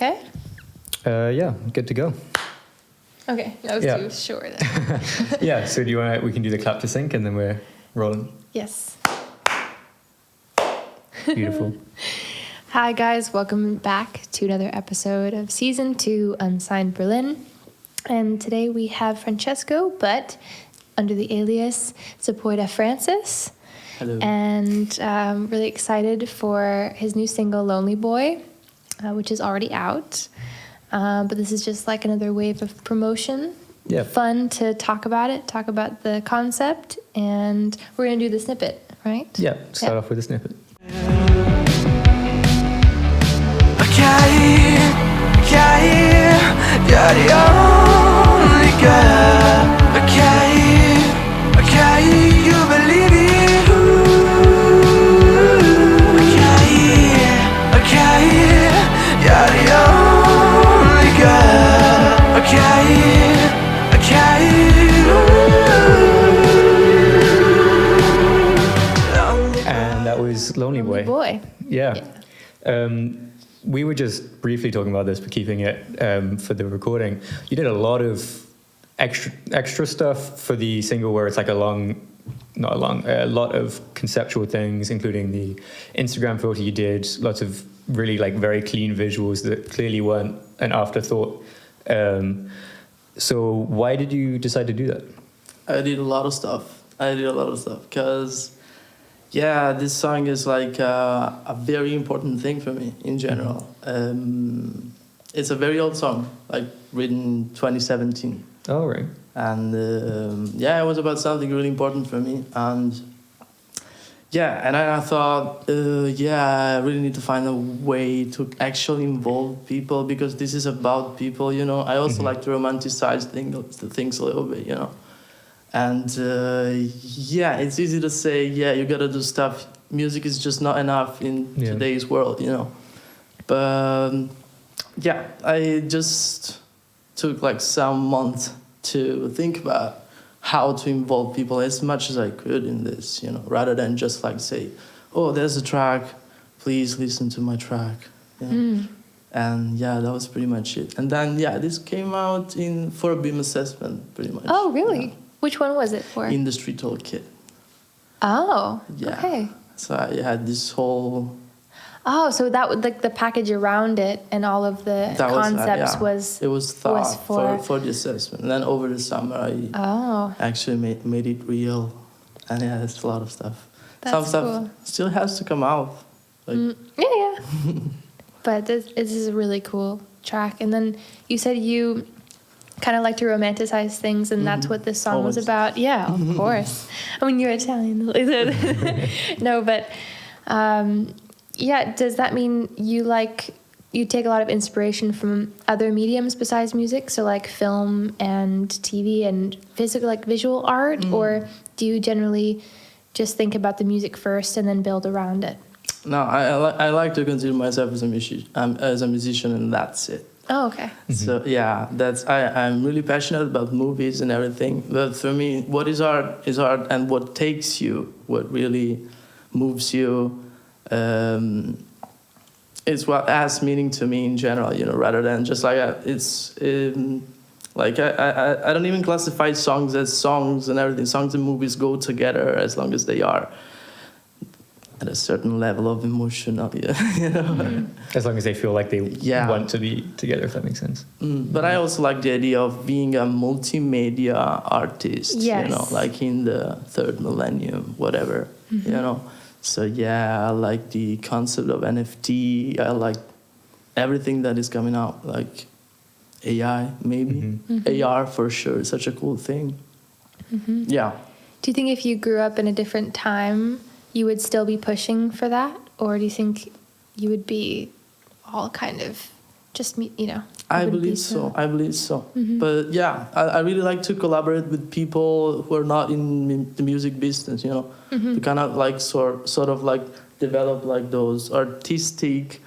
Okay? Yeah, good to go. Okay, that was too short. Yeah, so we can do the clap to sync and then we're rolling. Yes. Beautiful. Hi guys, welcome back to another episode of Season 2 Unsigned Berlin. And today we have Francesco, but under the alias Zapoida Francis. Hello. And really excited for his new single, Lonely Boy, which is already out. But this is just like another wave of promotion. Yeah. Fun to talk about it, talk about the concept, and we're going to do the snippet, right? Yeah, start off with a snippet. You're the only girl. You believe it. You're the only girl. And that was Lonely Boy. Boy. Yeah. We were just briefly talking about this, but keeping it for the recording. You did a lot of extra stuff for the single, where it's like a lot of conceptual things, including the Instagram photo you did, lots of really like very clean visuals that clearly weren't an afterthought. So why did you decide to do that? I did a lot of stuff because, this song is like a very important thing for me in general. It's a very old song, like written in 2017. Oh, right. And it was about something really important for me. And I thought, I really need to find a way to actually involve people, because this is about people, you know. I also like to romanticize things a little bit, you know. And it's easy to say, you gotta do stuff. Music is just not enough in today's world, you know. But I just took like some months to think about how to involve people as much as I could in this, you know, rather than just like say, oh, there's a track, please listen to my track. You know? And that was pretty much it. And then this came out for a BIM assessment, pretty much. Oh, really? Yeah. Which one was it for? Industry Toolkit. Oh, Yeah. okay. So I had this whole... Oh, so that would like the package around it and all of the concepts it was thought for for the assessment. And then over the summer I actually made it real, and it's a lot of stuff. Some stuff cool. Still has to come out. Like But this is a really cool track. And then you said you kind of like to romanticize things, and that's what this song was about. Yeah, of course. I mean, you're Italian. No, but does that mean you take a lot of inspiration from other mediums besides music, so like film and TV and visual art, or do you generally just think about the music first and then build around it? No, I like to consider myself as a musician, and that's it. Oh, okay. So I'm really passionate about movies and everything. But for me, what is art is art, and what takes you, what really moves you, is what has meaning to me in general. You know, rather than just like I don't even classify songs as songs and everything. Songs and movies go together as long as they are at a certain level of emotion, you know. As long as they feel like they want to be together, if that makes sense. But I also like the idea of being a multimedia artist, you know, like in the third millennium, whatever, you know. So I like the concept of NFT. I like everything that is coming out, like AI, maybe. AR for sure, it's such a cool thing. Yeah. Do you think if you grew up in a different time, you would still be pushing for that? Or do you think you would be all kind of just, you know? I believe so. But I really like to collaborate with people who are not in the music business, you know, to kind of like sort of like develop like those artistic,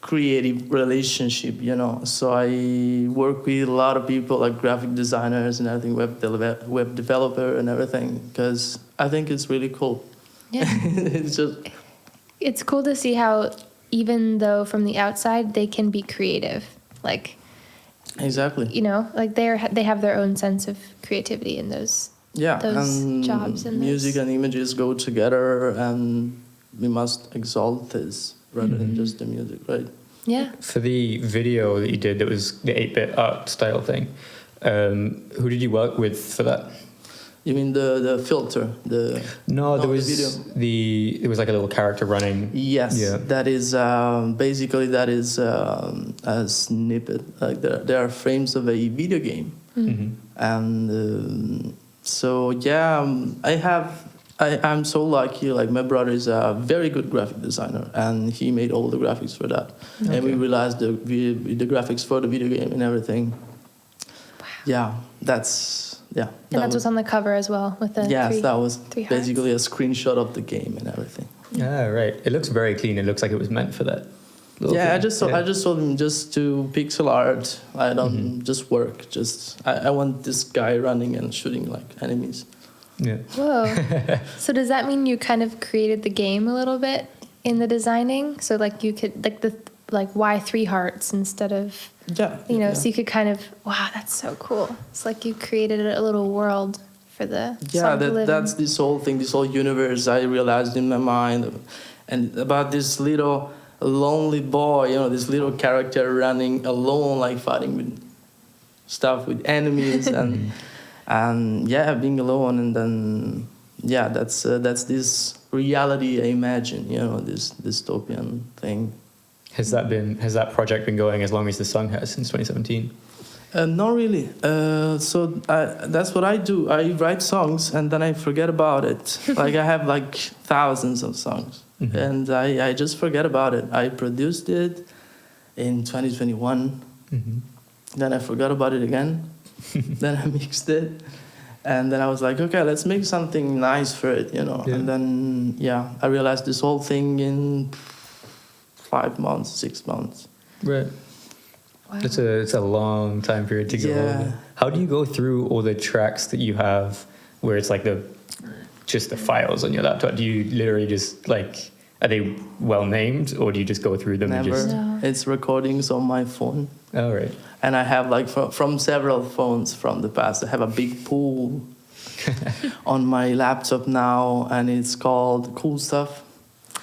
creative relationship, you know. So I work with a lot of people like graphic designers and everything, web developer and everything, because I think it's really cool. Yeah. It's just... It's cool to see how even though from the outside they can be creative, like, Exactly. you know, like they have their own sense of creativity in those And jobs and music and images go together, and we must exalt this rather than just the music, right? Yeah. For the video that you did, that was the 8-bit art style thing. Who did you work with for that? You mean the filter? No, there was video. it was like a little character running. Yes, Yeah. that is basically a snippet. Like there are frames of a video game, and so yeah, I'm so lucky. Like my brother is a very good graphic designer, and he made all the graphics for that. And we realized the graphics for the video game and everything. Wow. Yeah, that's what's on the cover as well with the that was three hearts. basically a screenshot of the game and everything. Ah, right. It looks very clean. It looks like it was meant for that. I just told him just to pixel art. I don't just work. I want this guy running and shooting like enemies. Yeah. Whoa. So does that mean you kind of created the game a little bit in the designing? So like you could why 3 hearts instead of so you could kind of, wow, that's so cool. It's like you created a little world for the song to live that's in. this whole thing, this whole universe I realized in my mind, and about this little lonely boy, this little character running alone, like fighting with enemies and being alone, and then that's this reality I imagine, this dystopian thing. Has that project been going as long as the song has, since 2017? Not really. So that's what I do. I write songs and then I forget about it. Like I have like thousands of songs, and I just forget about it. I produced it in 2021. Then I forgot about it again. Then I mixed it, and then I was like, okay, let's make something nice for it, Yeah. And then I realized this whole thing in 5 months, 6 months. Right. Wow. It's a long time period to go. Yeah. How do you go through all the tracks that you have where it's like just the files on your laptop? Do you literally just like, are they well named, or do you just go through them? Never. And just... No. It's recordings on my phone. Oh, right. And I have like from several phones from the past. I have a big pool on my laptop now, and it's called Cool Stuff.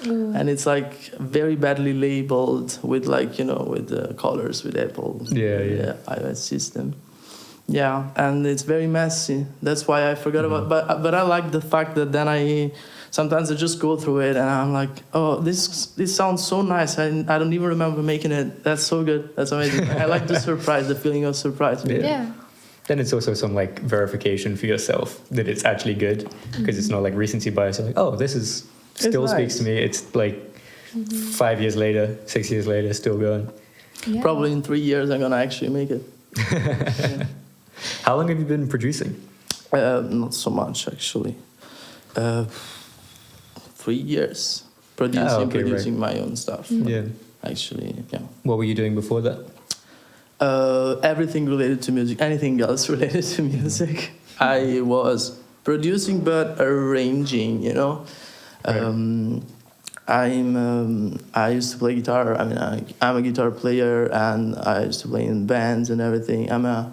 Ooh. And it's like very badly labeled with with the colors with Apple iOS system. Yeah, and it's very messy. That's why I forgot about. But I like the fact that then sometimes I just go through it and I'm like, oh, this sounds so nice. I don't even remember making it. That's so good. That's amazing. I like the surprise, the feeling of surprise. Yeah. Then it's also some like verification for yourself that it's actually good, because it's not like recency bias. You're like, oh, this is still speaks to me. It's like 5 years later, 6 years later, still going. Yeah. Probably in 3 years I'm gonna actually make it. How long have you been producing? Not so much actually. 3 years producing my own stuff. Yeah. Actually, yeah. What were you doing before that? Everything related to music, anything else related to music. I was producing but arranging, Right. I used to play guitar. I mean, I'm a guitar player, and I used to play in bands and everything. I'm a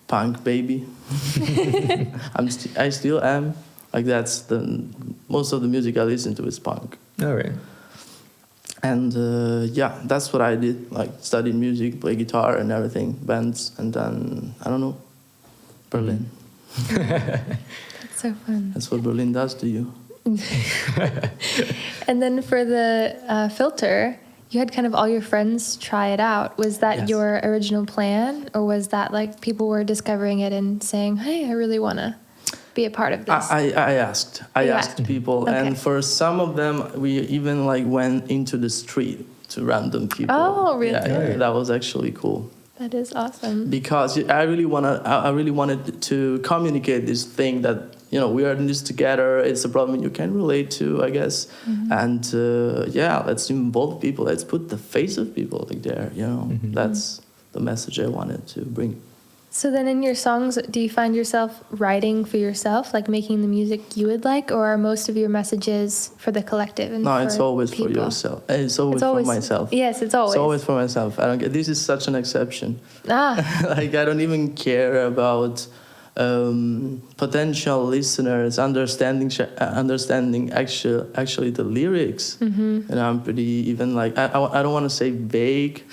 punk baby. I still am. Like that's most of the music I listen to is punk. All right. And that's what I did. Like studied music, play guitar and everything, bands, and then I don't know, Berlin. That's so fun. That's what Berlin does to you. And then for the filter, you had kind of all your friends try it out. Was that Yes. your original plan, or was that like people were discovering it and saying, hey, I really want to be a part of this? I asked. I asked people, Okay. and for some of them, we even like went into the street to random people. Oh, really? Yeah, that was actually cool. That is awesome. Because I really wanted to communicate this thing that we are in this together. It's a problem you can relate to, I guess. And let's involve people. Let's put the face of people like there. That's the message I wanted to bring. So then in your songs, do you find yourself writing for yourself, like making the music you would like, or are most of your messages for the collective? And No, for it's always people? for yourself. It's always for myself. Yes, it's always. It's always for myself. I don't get. This is such an exception. Ah, Like I don't even care about potential listeners understanding actually the lyrics. And I'm pretty even like I don't want to say vague,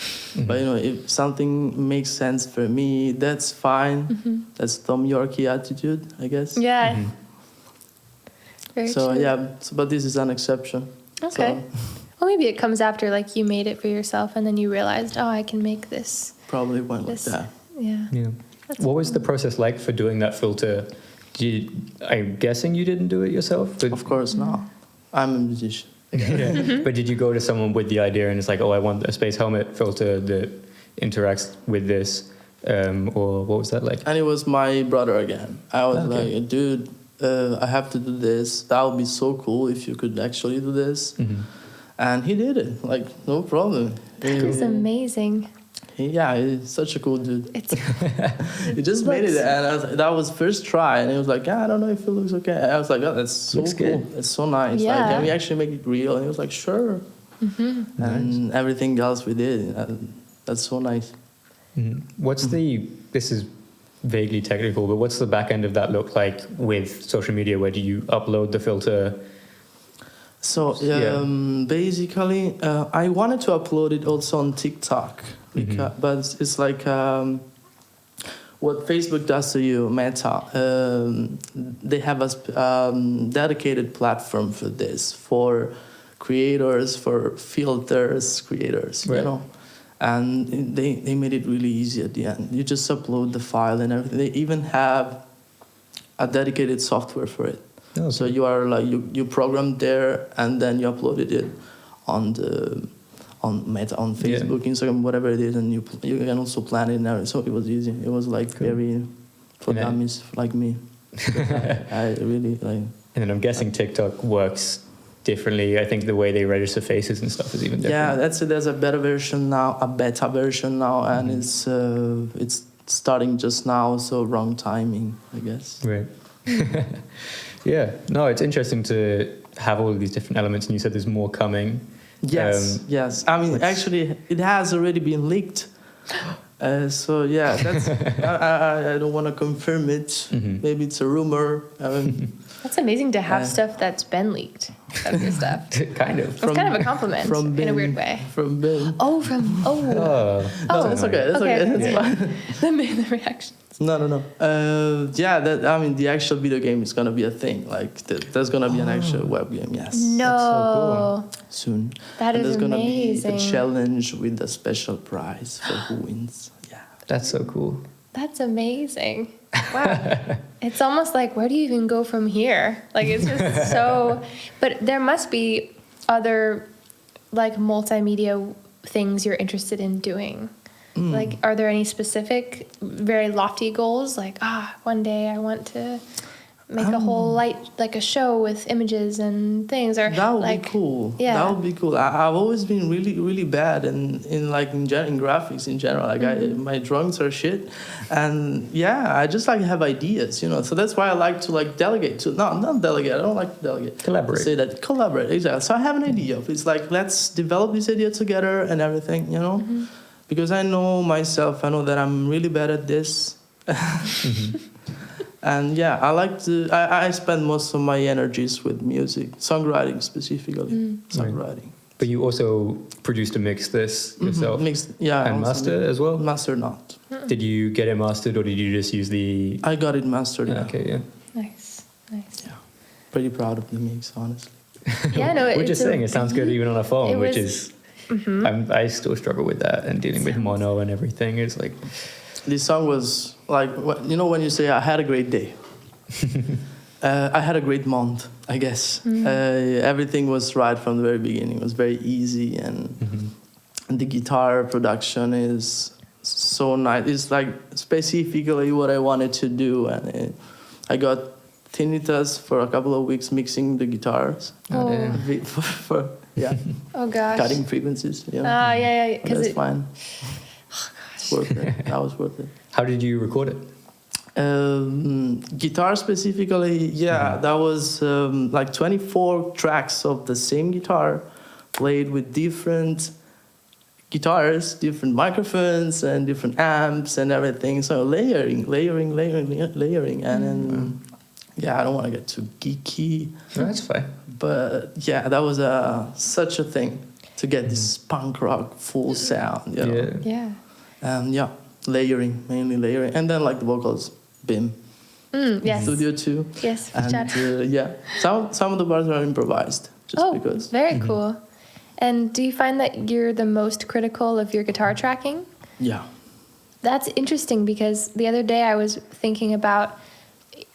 but you know, if something makes sense for me, that's fine. That's Tom Yorkie attitude, I guess. yeah. Very So true. yeah, but this is an exception. Okay. So Well, maybe it comes after like you made it for yourself, and then you realized, oh, I can make this. probably went like This. that. Yeah. Yeah. That's What was the process like for doing that filter? I'm guessing you didn't do it yourself? But, Of course not. I'm a musician. yeah. But did you go to someone with the idea and it's like, oh, I want a space helmet filter that interacts with this? Or what was that like? And it was my brother again. I was Okay. like, dude, I have to do this. That would be so cool if you could actually do this. And he did it. Like, no problem. It's amazing. Yeah, he's such a cool dude. It's He just made it, and I was like, that was first try, and he was like, "Yeah, I don't know if it looks okay." I was like, "Oh, that's so Looks cool. good. It's so nice. Yeah. Like, can we actually make it real?" And he was like, "Sure." And everything else we did, that's so nice. What's this is vaguely technical, but what's the back end of that look like with social media? Where do you upload the filter? So Yeah. basically, I wanted to upload it also on TikTok, but it's like what Facebook does to you, Meta. They have a dedicated platform for this, for creators, for filters creators, Right. you know. And they made it really easy at the end. You just upload the file and everything. They even have a dedicated software for it. Oh, So you are like you program there and then you uploaded it on Meta, on Facebook, Instagram, whatever it is, and you can also plan it and everything. So it was easy. It was like very for And then- dummies like me. I really like. And then I'm guessing TikTok works differently. I think the way they register faces and stuff is even different. Yeah, that's it. There's a beta version now, and it's starting just now. So wrong timing, I guess. Right. Yeah. No, it's interesting to have all of these different elements, and you said there's more coming. Yes, yes. I mean, actually, it has already been leaked. So yeah, that's. I don't want to confirm it. Maybe it's a rumor. That's amazing to have stuff that's been leaked of your stuff. Kind of. It's kind of a compliment in a Ben, weird way. From Ben. Oh. Oh, No, it's okay. It's okay. It's okay. fine. The reaction. No. Yeah, the actual video game is gonna be a thing. Like, there's gonna be an actual web game. Yes. No. Soon. That And is there's gonna amazing. be a challenge with a special prize for who wins. Yeah. that's so cool. That's amazing. Wow. It's almost like, where do you even go from here? Like, it's just so... But there must be other, like, multimedia things you're interested in doing. Like, are there any specific, very lofty goals? Like, one day I want to make a whole like a show with images and things, or That would like, be cool. Yeah. That would be cool. I've always been really, really bad in graphics in general. Like my drawings are shit, and yeah, I just like have ideas, you know. So that's why I like to like delegate to. No, not delegate. I don't like to delegate. Collaborate. Say that collaborate exactly. So I have an idea. It's like let's develop this idea together and everything, you know. Because I know myself. I know that I'm really bad at this. And yeah, I like to. I spend most of my energies with music, songwriting specifically, songwriting. But you also produced and mixed this yourself. Mixed, yeah. And also mastered as well? Master not. Did you get it mastered or did you just use the... I got it mastered. Yeah. Okay, yeah. nice. Yeah. Pretty proud of the mix, honestly. Yeah, no, We're it's just saying it sounds good even on a phone, it which was- is... I still struggle with that and dealing with mono and everything. It's like... This song was like, you know, when you say I had a great day. I had a great month, I guess. Everything was right from the very beginning. It was very easy, and the guitar production is so nice. It's like specifically what I wanted to do, and I got tinnitus for a couple of weeks mixing the guitars. Oh, damn. Yeah, Oh gosh. cutting frequencies. Yeah, Yeah, but because that's fine. worth it. That was worth it. How did you record it? Guitar specifically, that was like 24 tracks of the same guitar played with different guitars, different microphones and different amps and everything. So layering. And then, I don't want to get too geeky. No, that's fine. But yeah, that was such a thing to get this punk rock full sound, you know? Yeah. Layering, mainly layering. And then like the vocals, BIM. Yes. Studio 2. Yes. And some of the parts are improvised just because. Very cool. And do you find that you're the most critical of your guitar tracking? Yeah. That's interesting because the other day I was thinking about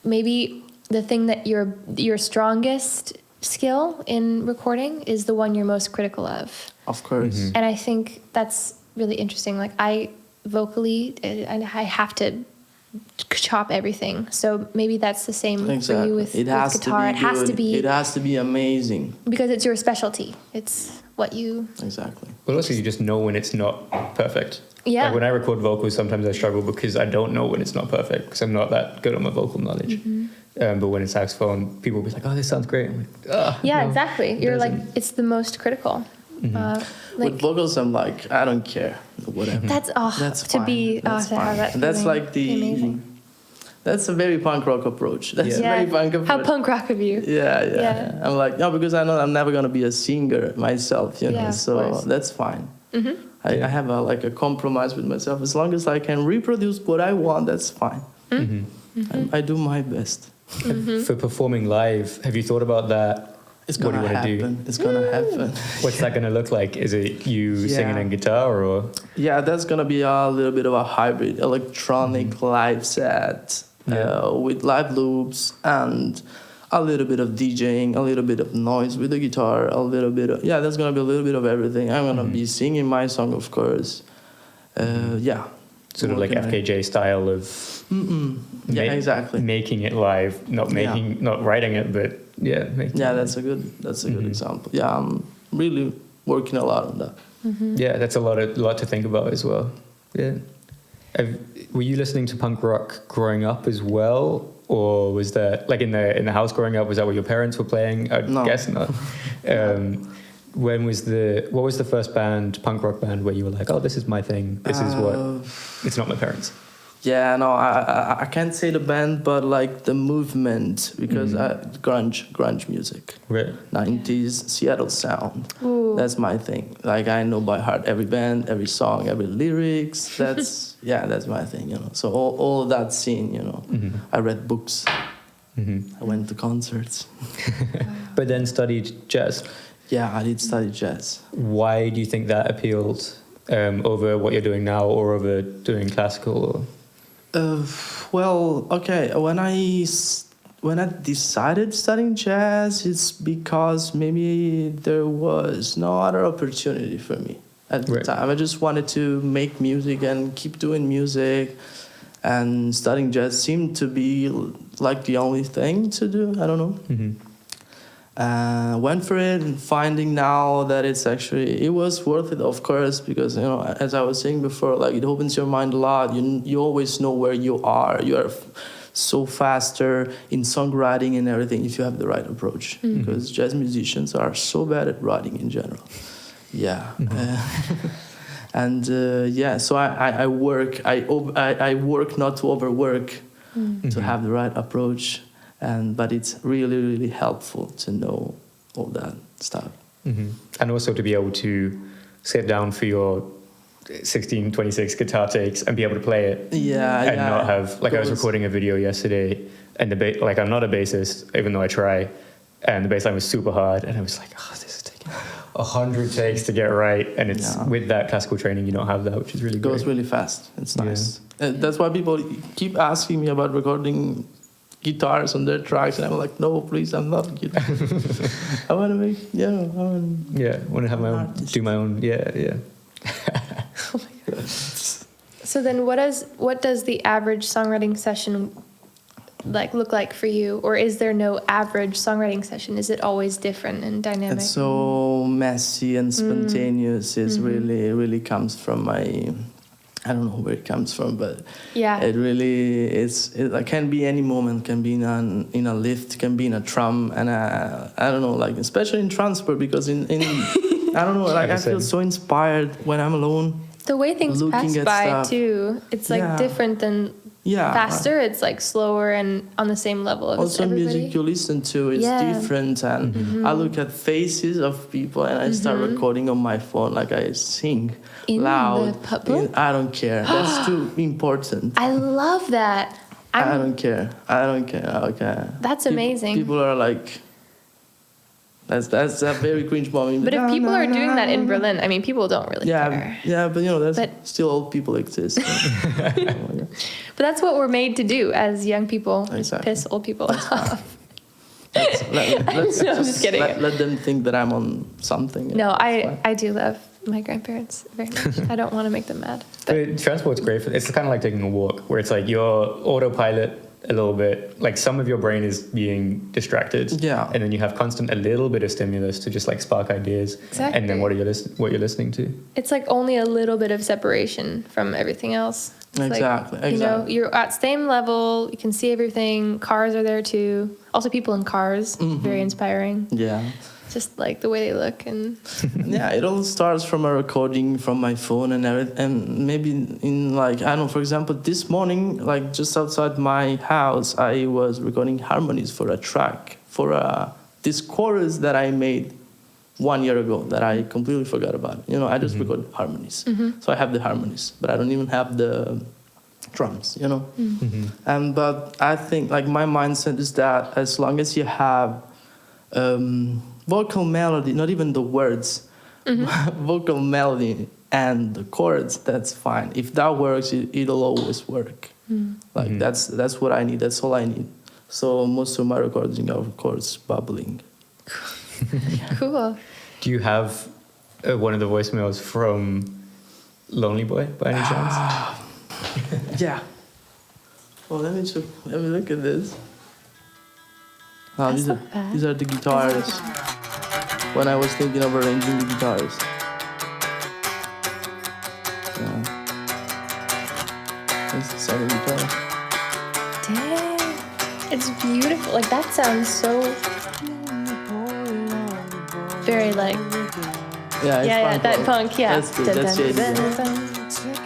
maybe the thing that your strongest skill in recording is the one you're most critical of. Of course. And I think that's really interesting. Like I have to chop everything. So maybe that's the same for you with guitar. It has to be amazing. Because it's your specialty. It's what you... Exactly. Well, also you just know when it's not perfect. Yeah. Like when I record vocals, sometimes I struggle because I don't know when it's not perfect because I'm not that good on my vocal knowledge. But when it's saxophone, people will be like, "Oh, this sounds great." I'm like, no, exactly. You're like, it's the most critical. With vocals, I'm like, I don't care, whatever. That's to fine. be That's to fine. have that. And that's feeling. like Amazing. That's a very punk rock approach. That's a Yeah. very punk approach. How punk rock of you. Yeah. I'm like, no, because I know I'm never gonna be a singer myself, you know. Yeah, of So course. that's fine. I have a compromise with myself. As long as I can reproduce what I want, that's fine. I do my best. For performing live, have you thought about that? It's What do gonna you wanna do? happen. It's gonna happen. What's that going to look like? Is it you singing on guitar or? Yeah, that's gonna be a little bit of a hybrid electronic live set with live loops and a little bit of DJing, a little bit of noise with the guitar, a little bit of there's gonna be a little bit of everything. I'm gonna be singing my song, of course. Sort of like FKJ style of. Exactly. Making it live, not writing it, but making it. That's a good example. Yeah, I'm really working a lot on that. Yeah, that's a lot to think about as well. Yeah. Were you listening to punk rock growing up as well, or was that like in the house growing up? Was that what your parents were playing? I guess not. What was the first punk rock band where you were like, oh, this is my thing. This is what. It's not my parents. Yeah, no, I can't say the band, but like the movement, because grunge music, Right. 90s Seattle sound. Ooh. That's my thing. Like I know by heart every band, every song, every lyrics. That's that's my thing, you know. So all of that scene, you know. I read books. I went to concerts. But then studied jazz. Yeah, I did study jazz. Why do you think that appealed over what you're doing now, or over doing classical? When I decided studying jazz, it's because maybe there was no other opportunity for me at the time. I just wanted to make music and keep doing music, and studying jazz seemed to be like the only thing to do. I don't know. Went for it, and finding now that it was worth it, of course, because, you know, as I was saying before, like it opens your mind a lot. You always know where you are. You are so faster in songwriting and everything if you have the right approach, because jazz musicians are so bad at writing in general. So I work not to overwork, to have the right approach. But it's really, really helpful to know all that stuff. And also to be able to sit down for your 16/26 guitar takes and be able to play it. And not have, like I was recording a video yesterday, and I'm not a bassist, even though I try, and the bass line was super hard, and I was like, oh, this is taking 100 takes to get right. And it's with that classical training, you don't have that, which is really great. It goes really fast. It's nice. That's why people keep asking me about recording guitars on their tracks, and I'm like, no, please, I'm not a guitarist. I want to make, I want to have my own, artist. Do my own, Oh my God. So then what does the average songwriting session look like for you? Or is there no average songwriting session? Is it always different and dynamic? It's so messy and spontaneous. It really, really comes from my I don't know where it comes from, but Yeah. it really it can be any moment, can be in a lift, can be in a tram, and I don't know, like especially in transport, because in I don't know, like I feel so inspired when I'm alone. The way things Looking pass at by stuff. too, it's like Yeah. different than faster. It's like slower and on the same level as Also, everybody. music you listen to is Yeah. different, and I look at faces of people and I start recording on my phone, like I sing In loud. the public? I don't care. That's too important. I love that. I don't care. Okay. That's amazing. People are like, that's a very cringe moment. But if people are doing that in Berlin, I mean, people don't really care. Yeah, but But- still old people exist. But that's what we're made to do as young people. Exactly. Piss old people off. Let's No, I'm just kidding. Let them think that I'm on something. No, It's fine. I do love my grandparents very much. I don't want to make them mad. But transport's great for it's kind of like taking a walk, where it's like your autopilot a little bit, like some of your brain is being distracted, and then you have constant a little bit of stimulus to just like spark ideas, Exactly. and then what you're listening to. It's like only a little bit of separation from everything else. It's Exactly. You know, you're at same level. You can see everything. Cars are there too. Also, people in cars, very inspiring. Yeah. Just like the way they look and Yeah, it all starts from a recording from my phone and everything. And maybe in like, I don't know, for example, this morning, like just outside my house, I was recording harmonies for a track, for this chorus that I made 1 year ago that I completely forgot about. You know, I just recorded harmonies. So I have the harmonies, but I don't even have the drums, you know? But I think like my mindset is that as long as you have vocal melody, not even the words, vocal melody and the chords, that's fine. If that works, it'll always work. Like that's what I need. That's all I need. So most of my recording are, of course, bubbling. cool. Do you have one of the voicemails from Lonely Boy by any chance? Yeah. Well, let me look at this. That's not bad. These are the guitars. When I was thinking of arranging the guitars. Yeah. That's the sound of the guitar. Dang. It's beautiful. Like that sounds so very like Yeah, it's yeah, that punk, yeah. That's good. That's the idea.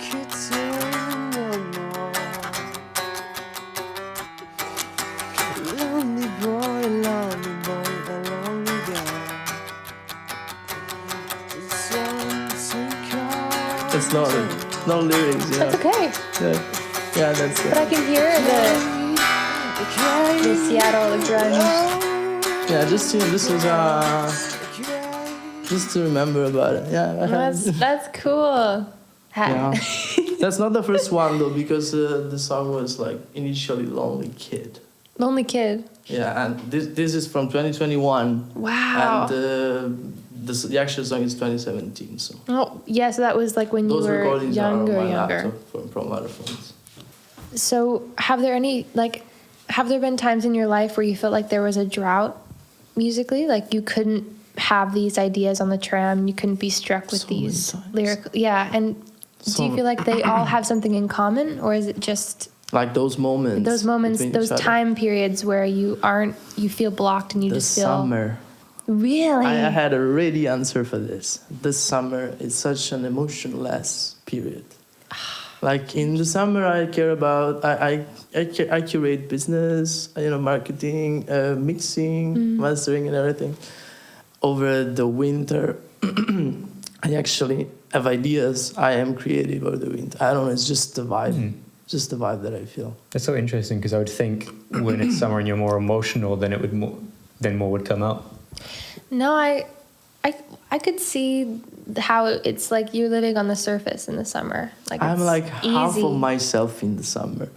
It's not lyrics, yeah. That's okay. Yeah, that's But I can hear the Seattle grunge. Yeah, just to remember about it. Yeah, That's cool. yeah. That's not the first one though, because the song was like initially "Lonely Kid." Lonely Kid. Yeah, and this is from 2021. Wow. And the actual song is 2017. So Oh yeah, so that was like when those you were recordings are on younger. my laptop from other phones. So have there been times in your life where you felt like there was a drought musically? Like you couldn't have these ideas on the tram, you couldn't be struck with So many these times. lyrical. Yeah, and do you feel like they all have something in common, or is it just Like those moments. between those each other. time periods where you feel blocked and you The just feel summer. really? I had a ready answer for this. The summer is such an emotionless period. Like in the summer, I care about I curate business, marketing, mixing, mastering, and everything. Over the winter, I actually have ideas. I am creative over the winter. I don't know. It's just the vibe. Just the vibe that I feel. That's so interesting, because I would think when it's summer and you're more emotional, then more would come out. No, I could see how it's like you're living on the surface in the summer. Like I'm it's like half easy. of myself in the summer.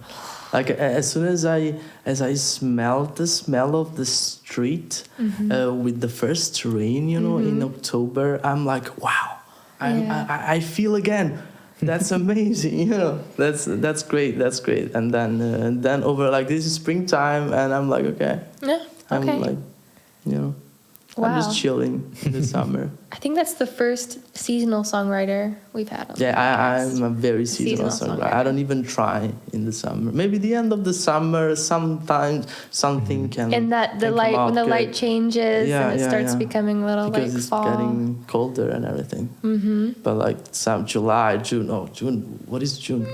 Like as soon as I smell the smell of the street with the first rain, in October, I'm like, wow, I feel again. That's amazing, That's great. That's great. And then over like this is springtime, and I'm like, okay. Yeah. Okay. I'm like, I'm just Wow. chilling in the summer. I think that's the first seasonal songwriter we've had on the Yeah, podcast. I'm a very seasonal Seasonal songwriter. I don't even try in the summer. Maybe the end of the summer, sometimes something can. And that the can come light, out when the good. light changes Yeah, and it yeah, starts yeah. becoming a little Because like it's fall. getting colder and everything. Mm-hmm. But like some July, June. Oh, June. What is June?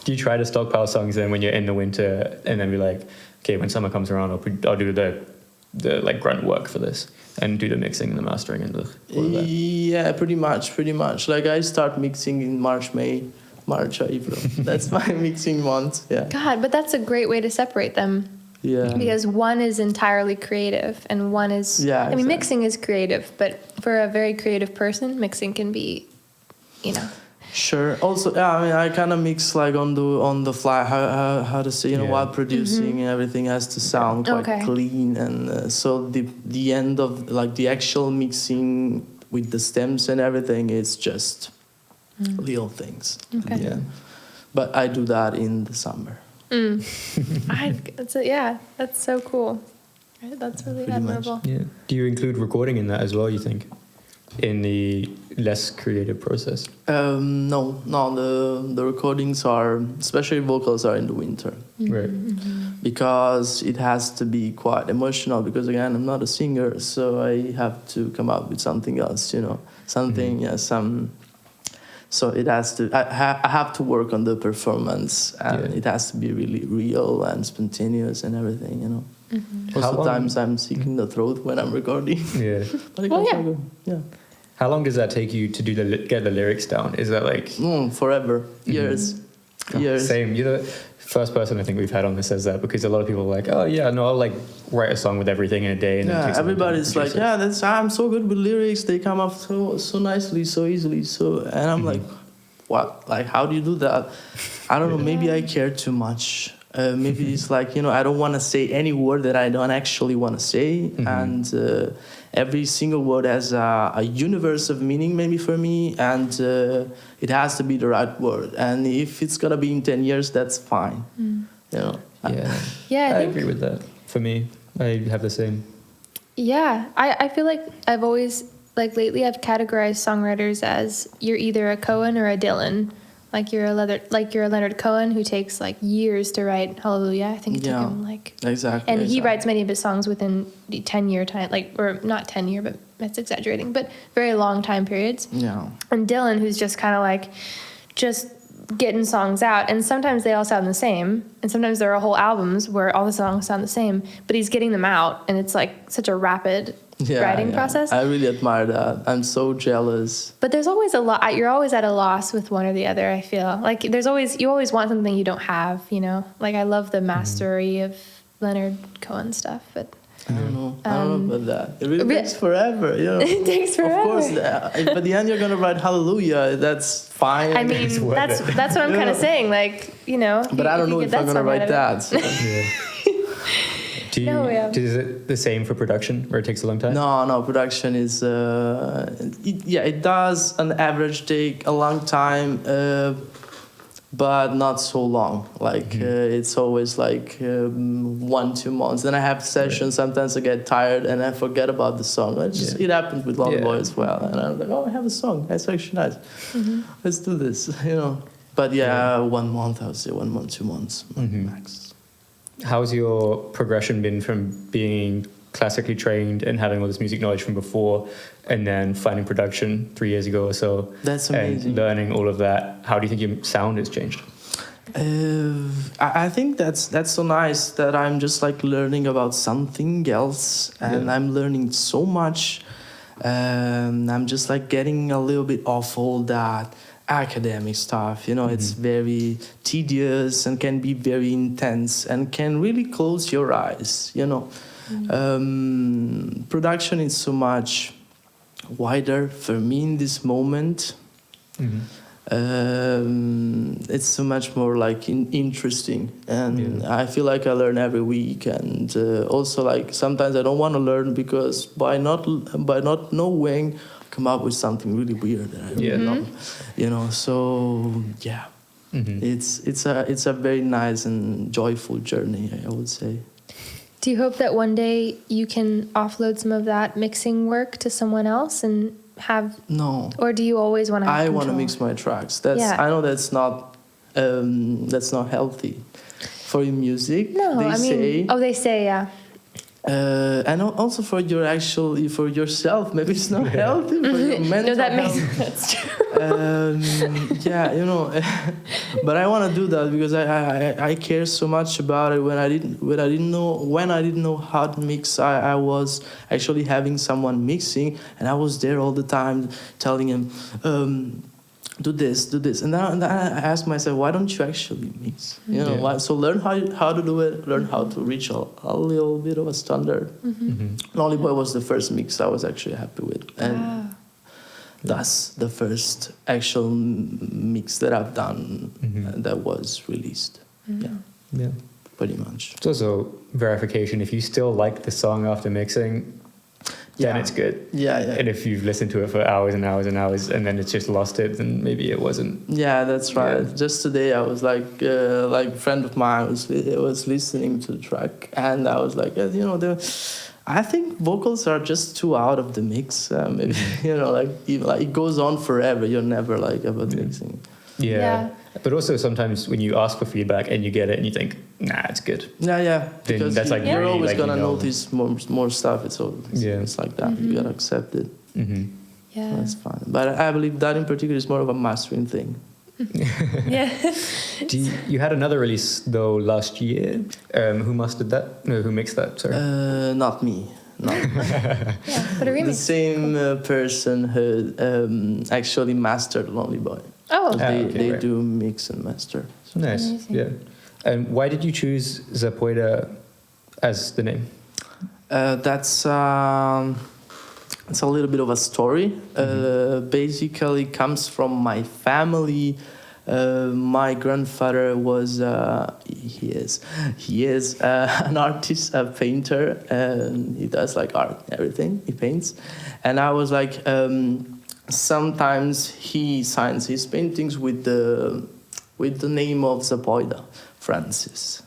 Do you try to stockpile songs then when you're in the winter, and then be like, okay, when summer comes around, I'll do the like grunt work for this, and do the mixing and the mastering and all of that? Yeah, pretty much. Like I start mixing in March, April. That's my mixing month. Yeah. God, but that's a great way to separate them. Yeah. Because one is entirely creative and one is Yeah, I mean exactly. mixing is creative, but for a very creative person, mixing can be, you know. Sure. Also, yeah, I mean, I kind of mix like on the fly. How to say, Yeah. while producing, everything has to sound quite Okay. clean, and so the end of like the actual mixing with the stems and everything is just little things. Okay. Yeah. But I do that in the summer. That's so cool. That's really Pretty much. admirable. Yeah. Do you include recording in that as well, you think? In the less creative process? No. The recordings are, especially vocals, are in the winter. Right. Because it has to be quite emotional, because again I'm not a singer, so I have to come up with something else, something so it has to I have to work on the performance, and it has to be really real and spontaneous and everything, How long- Sometimes I'm sick in the throat when I'm recording. Yeah. But it Well, goes yeah. so good. Yeah. How long does that take you to get the lyrics down? Is that like Forever. Years. Years. same? You're the first person I think we've had on that says that, because a lot of people are like, oh yeah, no, I'll like write a song with everything in a day, and then it Yeah, takes a long time to everybody's like, produce it. I'm so good with lyrics. They come up so nicely, so easily. And I'm like, what? Like, how do you do that? I don't know. Maybe I care too much. Maybe it's like, I don't want to say any word that I don't actually want to say. And every single word has a universe of meaning maybe for me. And it has to be the right word. And if it's going to be in 10 years, that's fine. Yeah. Yeah, I I think agree with that. For me, I have the same. Yeah, I feel like I've always, like lately I've categorized songwriters as you're either a Cohen or a Dylan. Like you're a Leonard Cohen who takes like years to write Hallelujah. I think it took him like... Exactly. And he exactly. writes many of his songs within the 10-year time, or not 10-year, but that's exaggerating, but very long time periods. Yeah. And Dylan, who's just kind of like, just getting songs out, and sometimes they all sound the same, and sometimes there are whole albums where all the songs sound the same, but he's getting them out, and it's like such a rapid writing process. I really admire that. I'm so jealous. But there's always a lot. You're always at a loss with one or the other. I feel like you always want something you don't have. Like I love the mastery of Leonard Cohen stuff, but I don't know about that. It really takes forever. it takes forever. Of course, if at the end you're gonna write Hallelujah, that's fine. I mean, It's worth that's what I'm kind of saying. Like, But I don't know if I'm gonna write that. So. Is it the same for production, where it takes a long time? No, production is it does on average take a long time, but not so long. Like it's always like 1-2 months. Then I have sessions. Sometimes I get tired and I forget about the song. It happens with Long Boy as well. And I'm like, I have a song. That's actually nice. Let's do this. But 1 month, I would say 1 month, 2 months max. How's your progression been from being classically trained and having all this music knowledge from before, and then finding production 3 years ago or so? That's amazing. And learning all of that. How do you think your sound has changed? I think that's so nice that I'm just like learning about something else, and I'm learning so much. I'm just like getting a little bit off all that academic stuff. It's very tedious and can be very intense and can really close your eyes. Production is so much wider for me in this moment. It's so much more like interesting, and I feel like I learn every week, and also like sometimes I don't want to learn because by not knowing, come up with something really weird that I don't know. So it's a very nice and joyful journey, I would say. Do you hope that one day you can offload some of that mixing work to someone else and have? No. Or do you always want to? I want to mix my tracks. I know that's not healthy for music. No, they say, yeah. And also for yourself, maybe it's not healthy for your mental No, that health. makes that's true. Yeah, but I want to do that because I care so much about it. When I didn't know how to mix, I was actually having someone mixing, and I was there all the time telling him, do this, and then I asked myself, why don't you actually mix? Why? So learn how to do it, learn how to reach a little bit of a standard. Lonely Boy was the first mix I was actually happy with, and that's the first actual mix that I've done that was released. Yeah, pretty much. It's also verification. If you still like the song after mixing, then it's good. Yeah. And if you've listened to it for hours and hours and hours, and then it's just lost it, then maybe it wasn't. Yeah, that's right. Yeah. Just today, I was like a friend of mine was listening to the track, and I was like, I think vocals are just too out of the mix. Maybe it goes on forever. You're never about mixing. Yeah. But also sometimes when you ask for feedback and you get it and you think, nah, it's good. Yeah. Because that's like you're really, always like, gonna notice more stuff. It's like that. You gotta accept it. Yeah, that's fine. But I believe that in particular is more of a mastering thing. Yeah. You had another release though last year. Who mastered that? No, who mixed that? Sorry. Not me. No. But a remix. The same person who actually mastered Lonely Boy. Oh, They do mix and master. So nice. Amazing. Yeah. And why did you choose Zapoida as the name? That's it's a little bit of a story. Basically, comes from my family. My grandfather was he is an artist, a painter, and he does like art, everything. He paints, and I was like, sometimes he signs his paintings with the name of Zapoida Francis.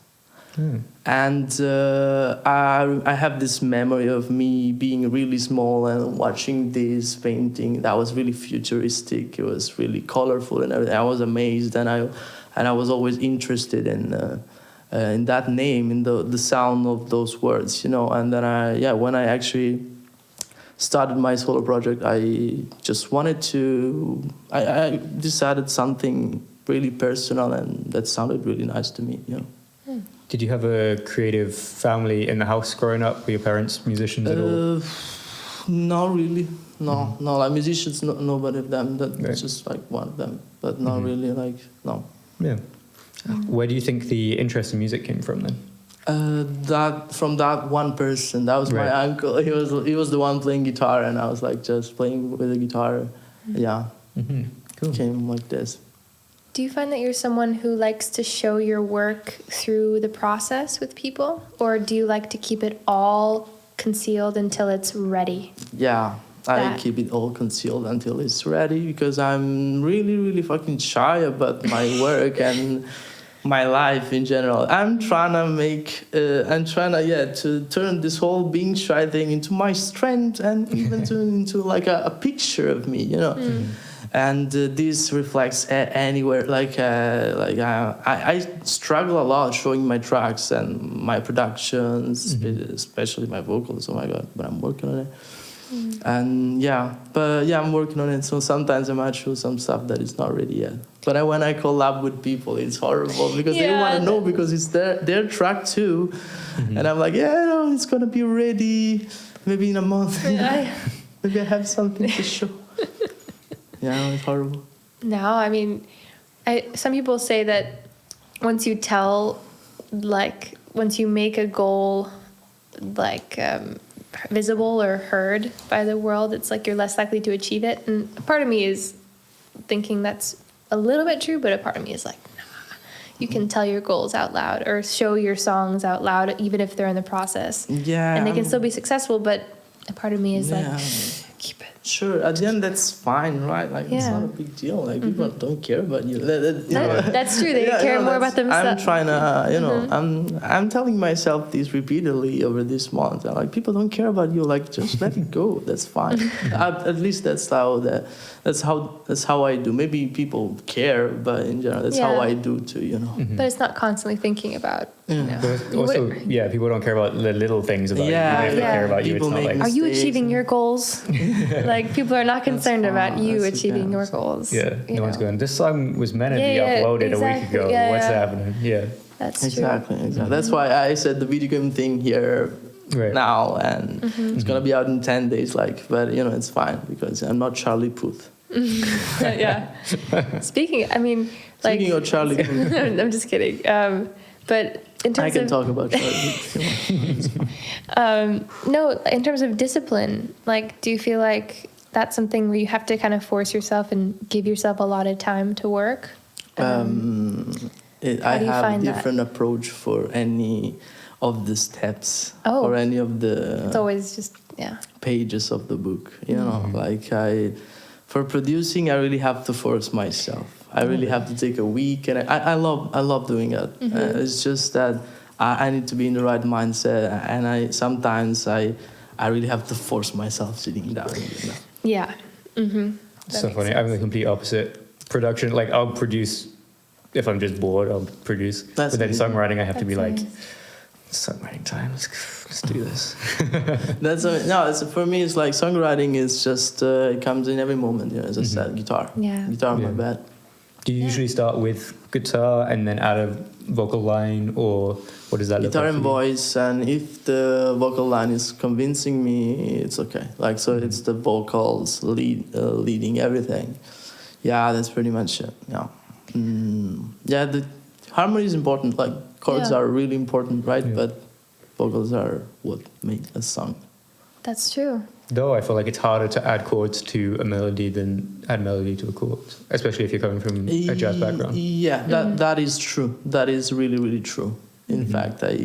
And I have this memory of me being really small and watching this painting that was really futuristic. It was really colorful and everything. I was amazed, and I was always interested in that name, in the sound of those words, And then when I actually started my solo project, I just wanted to. I decided something really personal, and that sounded really nice to me, Did you have a creative family in the house growing up? Were your parents musicians at all? Not really. No, like musicians, nobody of them. That's just like one of them, but not really no. Yeah. Where do you think the interest in music came from then? From that one person. That was my uncle. He was the one playing guitar, and I was like just playing with the guitar. Yeah. Cool. Came like this. Do you find that you're someone who likes to show your work through the process with people? Or do you like to keep it all concealed until it's ready? Yeah, I keep it all concealed until it's ready because I'm really, really fucking shy about my work and my life in general. I'm trying to turn this whole being shy thing into my strength and even into like a picture of me, And this reflects anywhere. I struggle a lot showing my tracks and my productions, especially my vocals. Oh my god! But I'm working on it. And I'm working on it. So sometimes I might show some stuff that is not ready yet. But when I collab with people, it's horrible because they want to know because it's their track too. And I'm like, it's gonna be ready maybe in a month. Maybe I have something to show. Yeah, it's horrible. No, I mean, some people say that once you make a goal, visible or heard by the world, it's like you're less likely to achieve it. And a part of me is thinking that's a little bit true, but a part of me is like, nah, you can tell your goals out loud or show your songs out loud, even if they're in the process. Yeah. And they can still be successful, but a part of me is like, keep it. Sure, at the end that's fine, right? Like it's Yeah. not a big deal. Like people don't care about you. You know, That's true. They yeah, care you know, more about that's- I'm themselves. trying to, you know, I'm telling myself this repeatedly over this month. I'm like, people don't care about you. Like, just let it go. That's fine. At least that's how I do. Maybe people care, but in general, that's how Yeah. I do too. You know. But it's not constantly thinking about. You know. But also, yeah, people don't care about the little things about Yeah, you. Even if they yeah. care about you, it's People not make like, Are you mistakes achieving and- your goals? Like people are not concerned about fine, you that's achieving okay. your goals. yeah, you no one's know. going, this song was meant to be Yeah, uploaded a week exactly. ago. Yeah, What's yeah. happening? Yeah. That's Exactly. That's why I said the video game thing here Right. now, and it's gonna be out in 10 days. Like, but you know, it's fine because I'm not Charlie Puth. true. Yeah. Speaking, I mean, like, Speaking of Charlie Puth, I'm just kidding. But in terms I can of talk about Charlie Puth. no, in terms of discipline, like, do you feel like that's something where you have to kind of force yourself and give yourself a lot of time to work? I do you have a find that? different approach for any of the steps Oh. or any of It's the always just pages of the book. You know, like for producing, I really have to force myself. I really have to take a week, and I love doing it. It's just that I need to be in the right mindset, and sometimes I really have to force myself sitting down. You know? yeah. Mm-hmm. It's so funny. I'm the complete opposite. Production, like I'll produce if I'm just bored. I'll produce. That's but then amazing. songwriting, I have to be That's like, nice. songwriting time. Let's do this. For me. It's like songwriting is just it comes in every moment. You know, as I said, guitar, Yeah. guitar on my Yeah. bed. Do you usually start with guitar and then add a vocal line, or what does that look Guitar like? and for you? voice, and if the vocal line is convincing me, it's okay. Like so, it's the vocals leading everything. Yeah, that's pretty much it. Yeah, yeah. The harmony is important. Like chords Yeah. are really important, right? Yeah. But vocals are what make a song. That's true. Though I feel like it's harder to add chords to a melody than add melody to a chord, especially if you're coming from a jazz background. Yeah, that is true. That is really true. In fact, I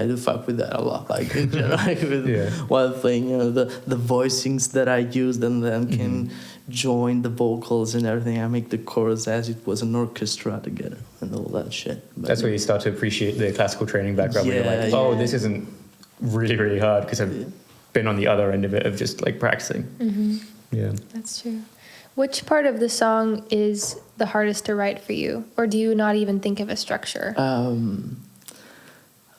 do fuck with that a lot. Like in general, like with while playing, you know, the voicings that I used and then can join the vocals and everything. I make the chorus as it was an orchestra together and all that shit. But That's where you start to appreciate the classical training background. Where you're like, Yeah, oh, yeah. this isn't really hard because I've been on the other end of it of just like practicing. Yeah. That's true. Which part of the song is the hardest to write for you, or do you not even think of a structure?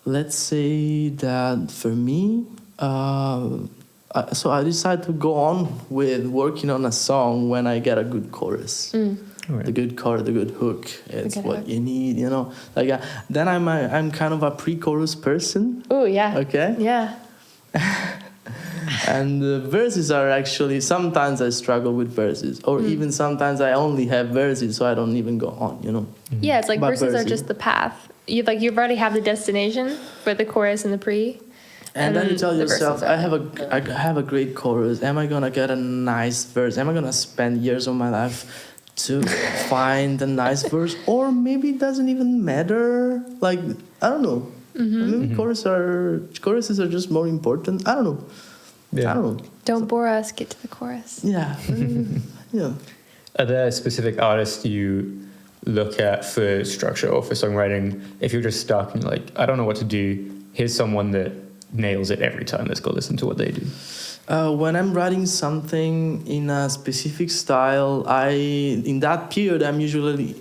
Let's say that for me, so I decided to go on with working on a song when I get a good chorus. Right. The good chord, the good hook. It's good what hook. you need, you know. Like then I'm kind of a pre-chorus person. Oh yeah. Okay. Yeah. And the verses are actually, sometimes I struggle with verses, or even sometimes I only have verses, so I don't even go on, you know. Yeah, it's like But verses are verses. just the path. You already have the destination for the chorus and the pre. And then you tell the yourself, verses are I have a great chorus. Am I gonna get a nice verse? Am I gonna spend years of my life to find a nice verse? Or maybe it doesn't even matter. Like I don't know. Maybe choruses are just more important. I don't know. Yeah. I don't know. Don't bore us. Get to the chorus. Yeah. Yeah. Are there specific artists you look at for structure or for songwriting? If you're just stuck and like, I don't know what to do, here's someone that nails it every time. Let's go listen to what they do. When I'm writing something in a specific style, in that period I'm usually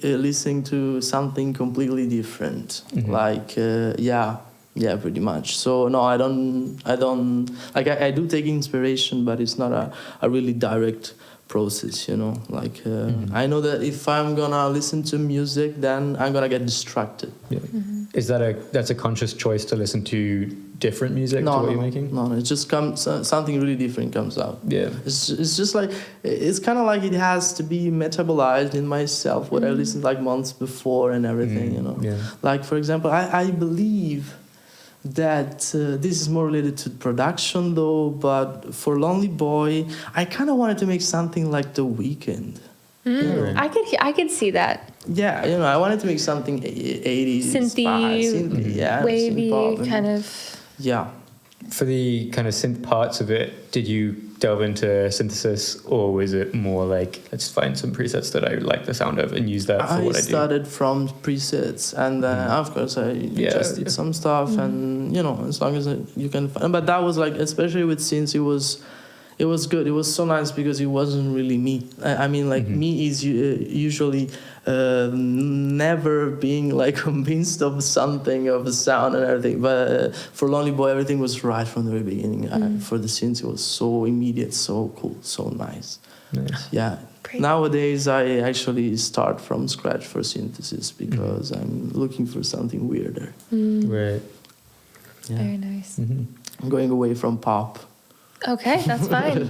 listening to something completely different. Like yeah, pretty much. So no, I don't like I do take inspiration, but it's not a really direct process, you know. Like I know that if I'm gonna listen to music, then I'm gonna get distracted. Yeah. Is that's a conscious choice to listen to different music to what you're making? No, it just comes something really different comes out. Yeah. It's just like it's kind of like it has to be metabolized in myself what I listened like months before and everything, you know. Yeah. Like for example, I believe that this is more related to production though, but for Lonely Boy, I kind of wanted to make something like The Weeknd. You know? I could see that. Yeah, you know, I wanted to make something 80s, Synthy, yeah, wavy, synth pop and- kind of. Yeah. For the kind of synth parts of it, did you delve into synthesis, or was it more like, let's find some presets that I like the sound of and use that for what I do? started from presets, and of course I just did some stuff, and you know, as long as you can find. But that was like, especially with synths, it was good. It was so nice because it wasn't really me. I mean, like me is usually never being like convinced of something, of a sound and everything. But for Lonely Boy, everything was right from the very beginning. For the synths, it was so immediate, so cool, so nice. Nice. Yeah. Great. Nowadays, I actually start from scratch for synthesis because I'm looking for something weirder. Right. Yeah. Very nice. I'm going away from pop. Okay, that's fine.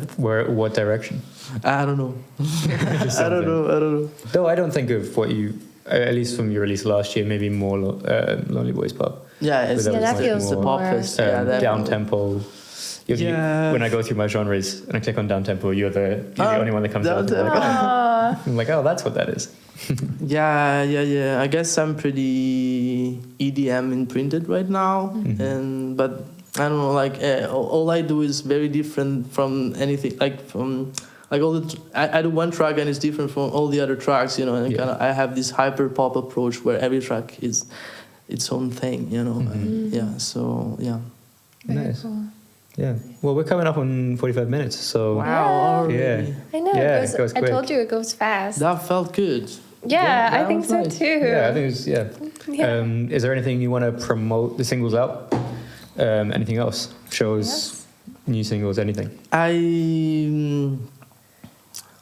What direction? I don't know. I don't know. Though I don't think of what you, at least from your release last year, maybe more Lonely Boys pop. Yeah, it's, But that feels it's a more- pop fest. Yeah, Down definitely. tempo. Yeah. When I go through my genres and I click on down tempo, you're the only one that comes up. down I'm like, oh, that's what that is. Yeah. I guess I'm pretty EDM imprinted right now, but I don't know. Like all I do is very different from anything. Like all the I do one track and it's different from all the other tracks. You know, and I have this hyper pop approach where every track is its own thing. You know, and yeah. So yeah. Very Nice. cool. Yeah. Well, we're coming up on 45 minutes, so Wow. Already. yeah. I know. Yeah, it it goes I quick. told you it goes fast. That felt good. Yeah, that I think was so nice. too. Yeah, I think it's Yeah. Is there anything you want to promote the singles out? Anything else? Shows, new singles, anything?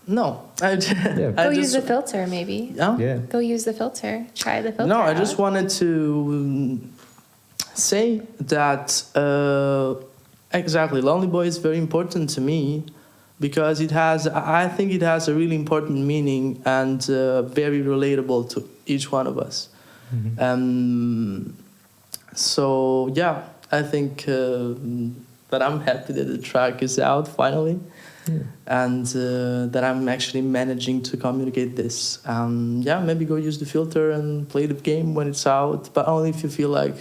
No. Go use the filter, maybe. Yeah. Yeah. Go use the filter. Try the filter. No, I out. just wanted to say that exactly, Lonely Boy is very important to me because I think it has a really important meaning and very relatable to each one of us. So yeah, I think that I'm happy that the track is out finally. And that I'm actually managing to communicate this. Yeah, maybe go use the filter and play the game when it's out, but only if you feel like.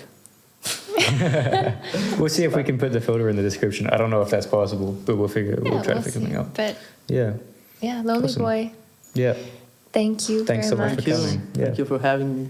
We'll see if we can put the filter in the description. I don't know if that's possible, but we'll try to figure something out. But Yeah. yeah, Lonely Awesome. Boy. Yeah. Thank you Thanks very so much much. for coming. Yeah. Thank you for having me.